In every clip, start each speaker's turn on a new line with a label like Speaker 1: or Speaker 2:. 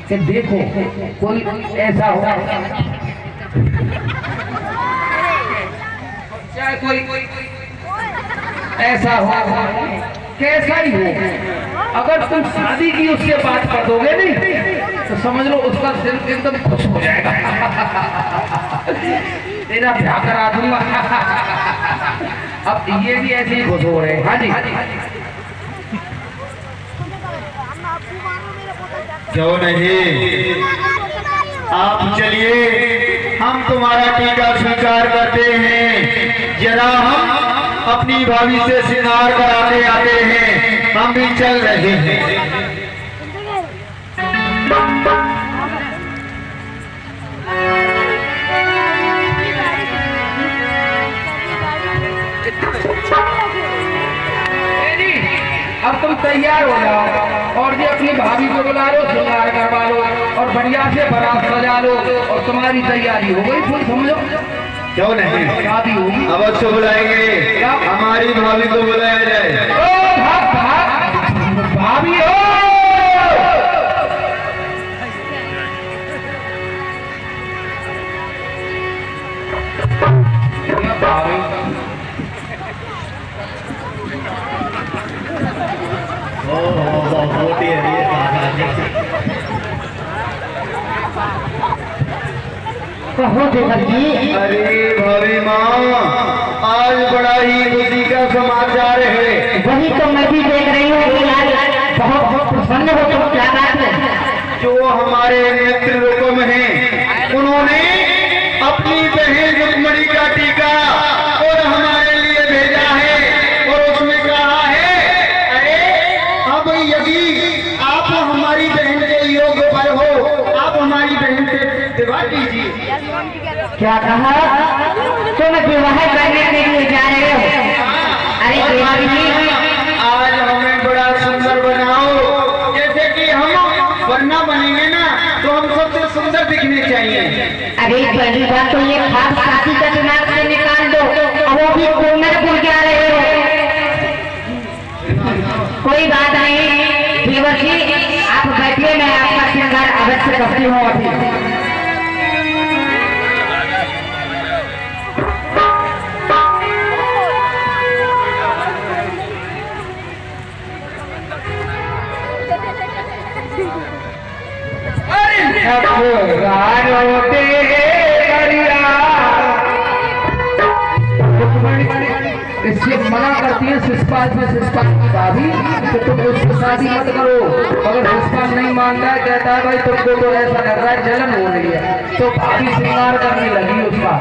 Speaker 1: कि देखो कोई ऐसा हो, चाहे कोई ऐसा हो, कैसा ही हो, अगर तुम शादी की उससे बात कर दोगे नहीं तो समझ लो उसका दिल एकदम खुश हो जाएगा। तेरा ब्याह करा दूंगा। अब ये भी ऐसे ही खुश हो रहे हैं। हाँ जी
Speaker 2: क्यों नहीं, आप चलिए, हम तुम्हारा टीका स्वीकार करते हैं। जरा हम अपनी भाभी से श्रृंगार कराते आते हैं, हम भी चल रहे हैं।
Speaker 1: अब तुम तैयार हो जाओ और ये अपनी भाभी को बुला लो, श्रृंगार करवा लो और बढ़िया से बारात सजा लो और तुम्हारी तैयारी हो गई फुल, समझो।
Speaker 2: क्यों नहीं,
Speaker 1: शादी होगी।
Speaker 2: अवश्य बुलाएंगे, हमारी भाभी को बुलाया जाए।
Speaker 1: ओ भाभी हो,
Speaker 2: अरे भाभी माँ, आज बड़ा ही खुशी का समाचार है।
Speaker 3: वही तो मैं भी देख रही हूँ कि आज बहुत प्रसन्न हो। तुम क्या बात है?
Speaker 2: जो हमारे नेत्र रुकम हैं, उन्होंने अपनी बहन रुक्मणी का टीका और हमारे लिए भेजा है और उसमें कहा है, अरे अब यदि आप हमारी बहन के योग्य पर हो, आप हमारी बहन से विवाह कीजिए।
Speaker 3: क्या कहा? तुम विवाह करने के लिए जा रहे हो? अरे देवानी जी,
Speaker 2: आज हमें बड़ा सुंदर बनाओ, जैसे कि हम वरना बनेंगे ना तो हम सबसे सुंदर दिखने चाहिए।
Speaker 3: अरे पहली बात तो ये खास शादी का दिमाग से निकाल दो, अब वो भी कोनरपुर जा रहे हो। कोई बात नहीं देवर जी, आप बैठिए, मैं आपका श्रृंगार अवश्य करती हूँ अभी।
Speaker 1: इसलिए मना करती है शिषपाल से, शिषपाल की भाभी कि तुम उससे शादी मत करो। अगर शिषपाल नहीं मानता है, कहता है भाई तुमको तो ऐसा लग रहा है जलन हो रही है, तो भाभी श्रृंगार करने लगी उसका।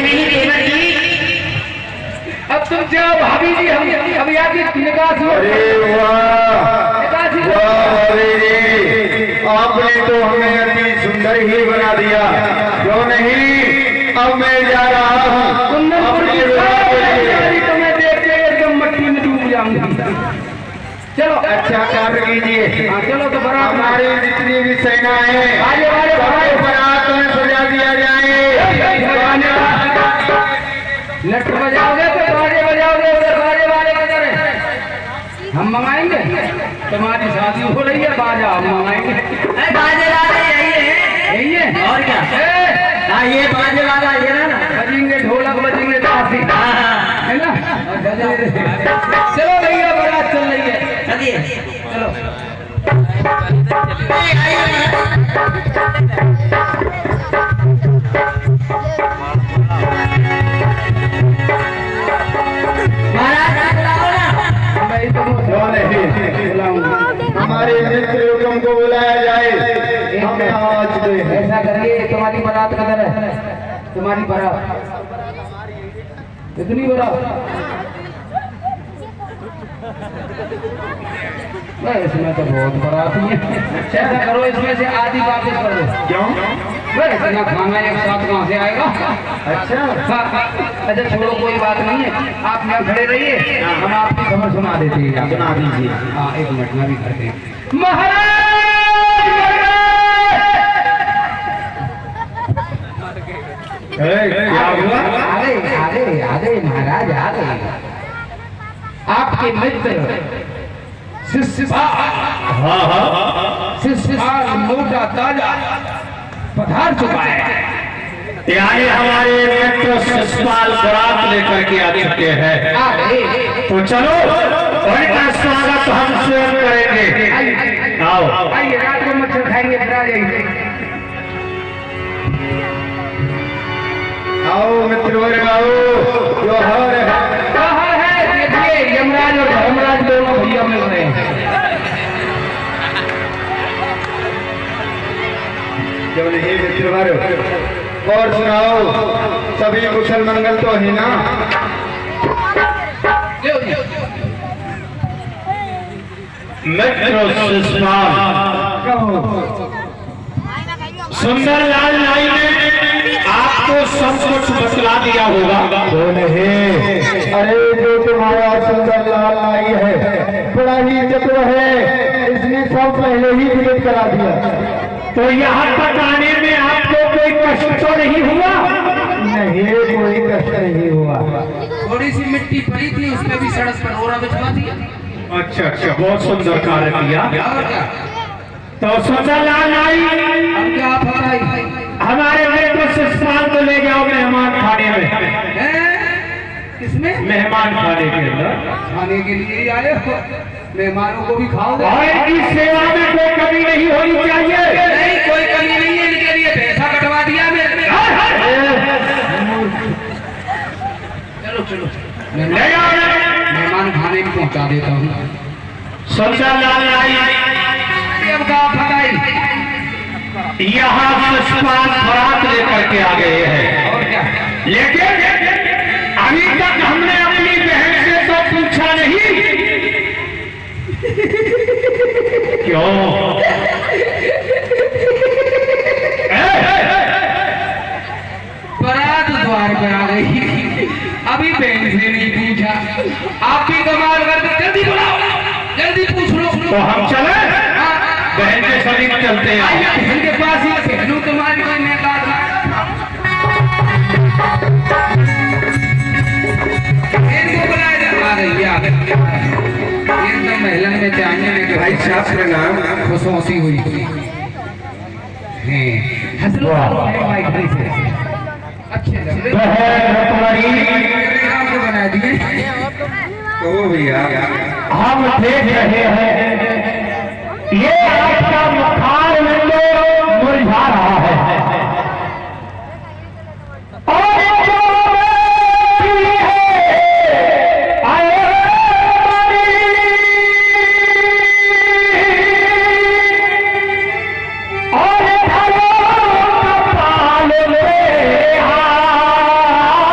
Speaker 3: नहीं देवर जी।
Speaker 1: अब तुम जाओ भाभी जी, हम अभी आपकी निकासी हो।
Speaker 2: अरे वाह
Speaker 1: निकासी
Speaker 2: वाह भाभी जी, आपने तो हमें अति सुंदर ही बना दिया। क्यों नहीं, अब मैं जा रहा हूँ
Speaker 1: कुंदनपुर
Speaker 2: अपने
Speaker 1: की
Speaker 2: विवाह के लिए।
Speaker 1: सारी तुम्हें देख के एकदम मट्टी में डूब जाऊंगी। चलो
Speaker 2: अच्छा कार्य कीजिए।
Speaker 1: हाँ, चलो तो बारात
Speaker 2: हमारी जितनी भी सेना है
Speaker 1: आगे वाले
Speaker 2: सबको बारात में सजा दिया जाए।
Speaker 1: लट बजाओगे तो बाजे बजाओगे, उधर बाजे वाले बजा रहे। हम मंगाएंगे, तुम्हारी शादी हो रही है, बाजा हम मंगाएंगे।
Speaker 3: बाजे वाले यही है।
Speaker 1: यही है
Speaker 3: और क्या? हाँ ये बाजे वाला ये ना
Speaker 1: बजेंगे, ढोलक बजेंगे, ताशी है ना। चलो भैया बारात चल रही है,
Speaker 3: चलिए
Speaker 1: चलो।
Speaker 3: महाराज बुलाओ ना।
Speaker 1: मैं तो
Speaker 2: क्यों नहीं,
Speaker 1: बुलाऊंगा।
Speaker 2: हमारे मित्र लोगों को बुलाया जाए। हम आज गए हैं।
Speaker 1: ऐसा करिए, तुम्हारी बारात कदर है, तुम्हारी बारात इतनी बारात इसमें तो बहुत बारात है। ऐसा करो, इसमें से आधी वापस कर दो।
Speaker 2: क्यों?
Speaker 1: इतना खाना एक साथ कहाँ से आएगा।
Speaker 2: अच्छा
Speaker 1: अच्छा छोड़ो, कोई बात नहीं है, आप यहाँ खड़े रहिए, हम आपकी खबर सुना देते हैं।
Speaker 2: सुना दीजिए।
Speaker 1: हाँ, एक मिनट में भी करते हैं। महाराज
Speaker 2: क्या हुआ?
Speaker 1: आ गए महाराज, आ गए। आपके मित्र शिष्य मोटा ताजा पधार चुका है।
Speaker 2: यानी हमारे मित्र शिषपाल बारात लेकर के आ चुके हैं।
Speaker 1: आ गए।
Speaker 2: तो चलो उनका स्वागत हम स्वयं करेंगे। आओ
Speaker 1: आइए, रात को मच्छर खाएंगे, फिर आ जाइए।
Speaker 2: आओ मित्र वर्ग आओ। जोहर है।
Speaker 1: कहाँ है? देखिए, यमराज और धर्मराज दोनों भैया मिल रहे हैं।
Speaker 2: क्यों नहीं मित्र वर्ग, और सुनाओ, सभी कुशल मंगल तो है ना? मित्र शिषपाल, सुंदर लाल नाई ने आपको सब कुछ बतला दिया होगा। तो नहीं, अरे जो तुम्हारा सुंदर लाल नाई है बड़ा ही चतुर है, इसने सब पहले ही विदित करा दिया। तो यहाँ तक आने में आपको कोई कष्ट तो नहीं हुआ? नहीं, कोई कष्ट नहीं हुआ।
Speaker 1: थोड़ी सी मिट्टी पड़ी थी, उसमें भी सड़क पर ओरा बिछवा दिया।
Speaker 2: अच्छा अच्छा, बहुत सुंदर कार्य किया।
Speaker 1: और क्या?
Speaker 2: तो सुंदर लाल नाई,
Speaker 1: अब क्या फराई
Speaker 2: हमारे मित्र शिषपाल को ले जाओ मेहमान खाने में।
Speaker 1: है? किसमें?
Speaker 2: मेहमान खाने के अंदर,
Speaker 1: खाने के लिए ही आए हो, मेहमानों को भी खाओगे।
Speaker 2: और इनकी सेवा में कोई कमी नहीं होनी चाहिए।
Speaker 1: नहीं, कोई कमी नहीं है, इनके लिए पैसा कटवा दिया मैंने। चलो चलो, मेहमान खाने भी पहुंचा देता हूँ।
Speaker 2: सुंदर लाल नाई,
Speaker 1: अब कहा फटाई।
Speaker 2: यहाँ शिषपाल बारात लेकर के आ गए हैं।
Speaker 1: और क्या?
Speaker 2: लेकिन अभी तक हमने अपनी बहन से तो पूछा नहीं। क्यों?
Speaker 1: बारात द्वार पर आ गई, अभी बहन से नहीं पूछा। आप भी कमाल करते, जल्दी बुलाओ, जल्दी पूछ लो।
Speaker 2: तो हम चले बहन के समीप चलते हैं।
Speaker 1: आइए, बहन के पास ही बहनों तुम्हारी कोई नेकाज ना। इनको बुलाया जा। आ गई, आ गई। एकदम महलन में जाने में भाई साहब प्रणाम, खुशौसी हुई। हसलो भाई भाई से अच्छे लगे। आपको बना दिए।
Speaker 2: तो भैया हम देख रहे हैं ये आपका मुखार विंडो मुरझा रहा है और जो बेटी है आए और धरो कपाल में हाथ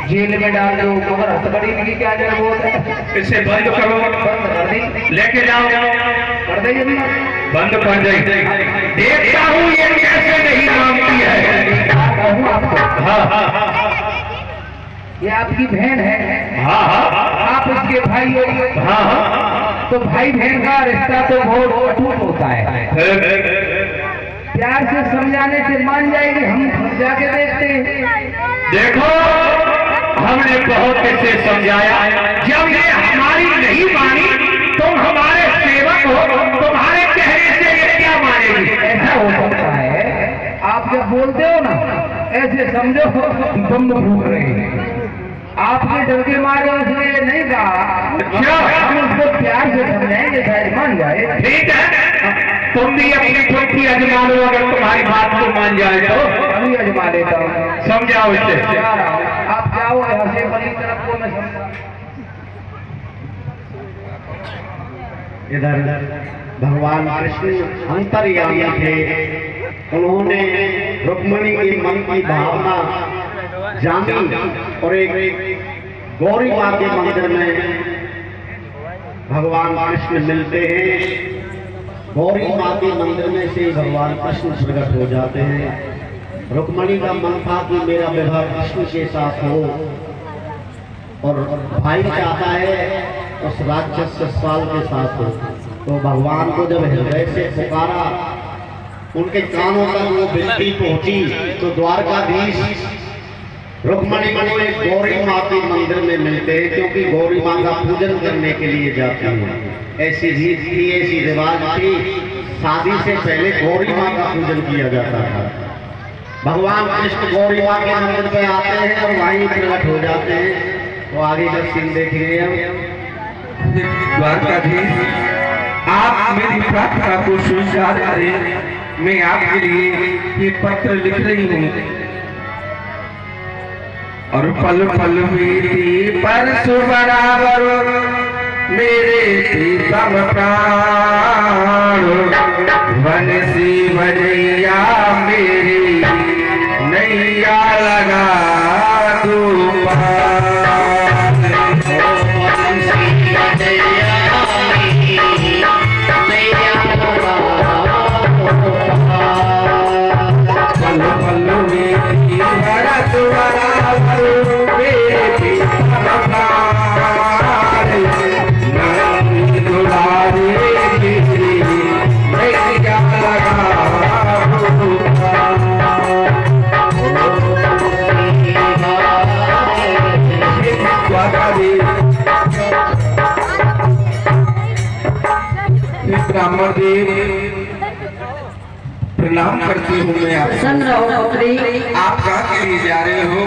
Speaker 1: जेल में डाल दो, मगर हथकड़ी की क्या जरूरत है?
Speaker 2: इसे बंद करो,
Speaker 1: बंद कर दी,
Speaker 2: लेके जाओ,
Speaker 1: कर दे जल्दी।
Speaker 2: बंद कर दे। देखता हूँ ये कैसे नहीं मानती है।
Speaker 1: कहूँ आपको,
Speaker 2: हाँ,
Speaker 1: ये आपकी बहन है,
Speaker 2: हाँ,
Speaker 1: आप इसके भाई हो,
Speaker 2: हाँ,
Speaker 1: तो भाई बहन का रिश्ता तो बहुत अटूट होता है। प्यार से समझाने से मान जाएगी, हम जाके देखते हैं।
Speaker 2: देखो हमने बहुत इसे समझाया, जब ये हमारी नहीं मानी, तुम हमारे सेवक हो, तुम्हारे कहने से ये क्या मानेगी?
Speaker 1: ऐसा हो सकता है, आप जब बोलते हो ना, ऐसे समझो बम फूट रहे हैं, आपके डर के मारे उसने नहीं कहा, हम उसको प्यार से समझाएंगे, शायद मान जाए।
Speaker 2: ठीक है, तुम भी अपनी खुद की अजमा लो, अगर तुम्हारी बात को मान जाए तो।
Speaker 1: अभी अजमा लेता हूँ,
Speaker 2: समझाओ इसे।
Speaker 1: जा रहा हूँ, आप जाओ हंसे वाली तरफ को, मैं समझा।
Speaker 4: इधर भगवान कृष्ण अंतर्यामी थे, उन्होंने रुक्मिणी के मन की भावना जानी और एक गौरी माँ के मंदिर में भगवान कृष्ण मिलते हैं। गौरी माँ के मंदिर में से भगवान कृष्ण प्रकट हो जाते हैं। रुक्मिणी का मन था कि मेरा विवाह कृष्ण के साथ हो, और भाई चाहता है उस राक्षस शिशुपाल के साथ हो। तो भगवान को जब हृदय से पुकारा, उनके कानों तक वो विनती पहुंची, तो द्वारकाधीश रुक्मिणी को एक गौरी माँ के मंदिर में मिलते हैं, क्योंकि गौरी माँ का पूजन करने के लिए जाती है। ऐसी रीत थी, ऐसी रिवाज थी, शादी से पहले गौरी माँ का पूजन किया जाता था। भगवान कृष्ण गौरी माँ के मंदिर पे आते हैं और वहीं प्रकट हो जाते हैं। तो आगे का सीन देखेंगे हम।
Speaker 2: द्वारकाधीश, आप मेरी प्रार्थना को स्वीकार करें, मैं आपके लिए ये पत्र लिख रही हूँ। और पल पल मेरी परसु बराबर मेरे प्रीतम प्राण, बंसी बजैया मेरी नैया लगा दो पार। पल पल मेरी भरत बराबर मेरे प्रीतम प्राण, नैनी दुलारे मेरी नैया लगा दो पार। ब्राह्मण देव, प्रणाम करती हूँ मैं आपको।
Speaker 3: सुन रहो पुत्री,
Speaker 2: आप कहाँ के लिए जा रहे हो?